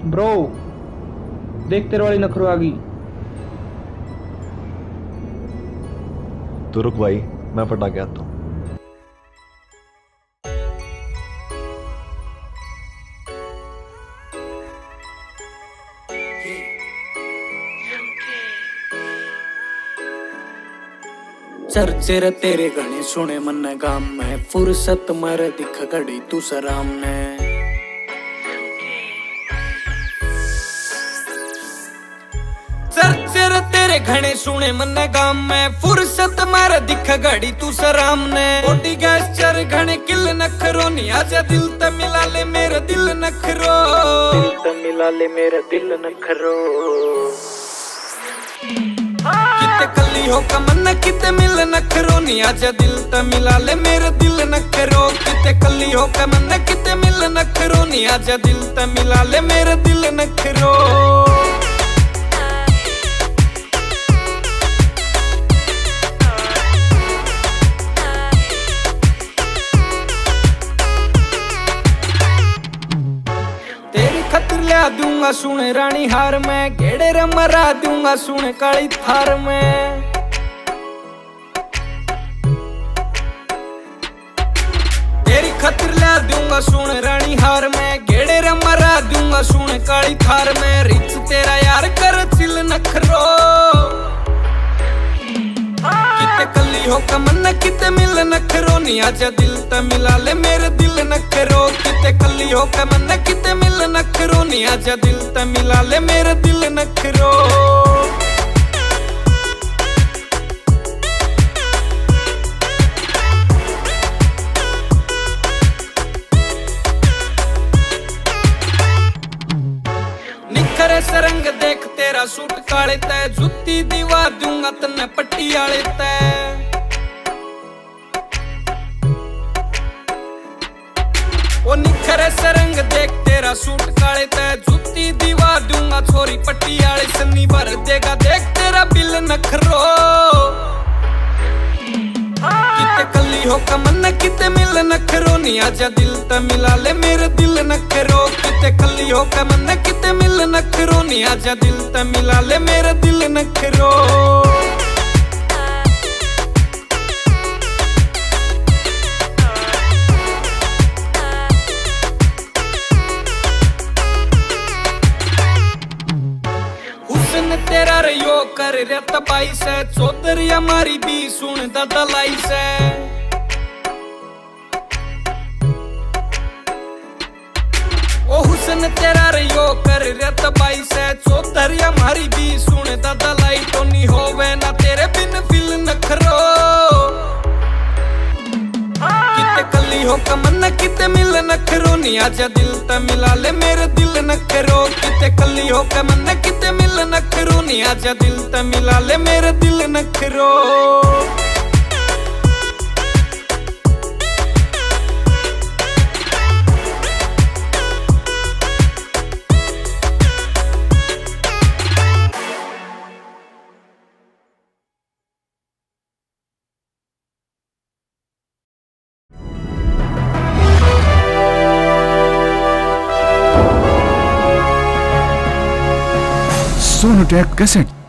Bro देख तेरे वाली नखरो आ गई। तो रुक भाई, मैं पटा के आता हूँ। चर्चे रे तेरे गणे सुने मन गाम में, फुर्सत मर दिख घड़ी तू सराम ने। चर्चे रे तेरे घणे सुने मन गाम में, फुर्सत मर दिख घड़ी तू सराम ने। ओटी गैस चर घणे किल नखरो नी, आजा दिल त मिला ले मेरा दिल नखरो, दिल त मिला ले मेरा दिल नखरो। किते कली हो कमन किते मिल नखरो नी, आजा दिल त मिला ले मेरा दिल नखरो। किते कली हो कमन किते मिल नखरो नी, आजा दिल त मिला ले मेरा दिल नखरो। तेरी खतिर ला दूंगा सुने रानी हार में, घेड़े रमरा दूंगा सुने काली थार में। तेरी खतिर ला दूंगा सुने रानी हार में, घेड़े रमरा दूंगा सुने काली थार में। रिच तेरा यार कर चिल नखरो, किते कली हो कमन किते मिल नखरो नी, आजा दिल त मिला ले मेरे दिल नखरो। किते कली हो कमन किते मिल नखरो नी, आजा दिल त मिला ले मेरे दिल नखरो। निखरे सरंग देख तेरा सूट काले तै, जुत्ती दीवा दूंगा तन्ने पट्टी आले तै। ओ निखरे सरंग देख तेरा सूट काले तै, जुत्ती दीवा दूंगा छोरी पट्टी आले। सन्नी भर देगा देख तेरा बिल नखरो, किते कली हो कमन किते मिल नखरो नी, आजा दिल त मिला ले मेरे दिल नखरो। किते कली हो कमन किते मिल नखरो नी, आजा दिल त मिला ले मेरे दिल नखरो। हुस्न तेरा रियो कर रत 22 है, चौधरी हमारी भी सुन दादा लाई से। ओ हुस्न तेरा रियो कर रत 22 है, चौधरी हमारी भी सुन दादा लाई। तो नहीं होवे ना तेरे बिन फिल नखरो, किते कली हो कमन किते मिल नखरो नी, आजा दिल त मिला ले मेरे दिल नखरो। किते कली हो कमन किते मिल नखरो नी, आजा दिल त मिला ले मेरे दिल नखरो। सोनोटेक कैसेट।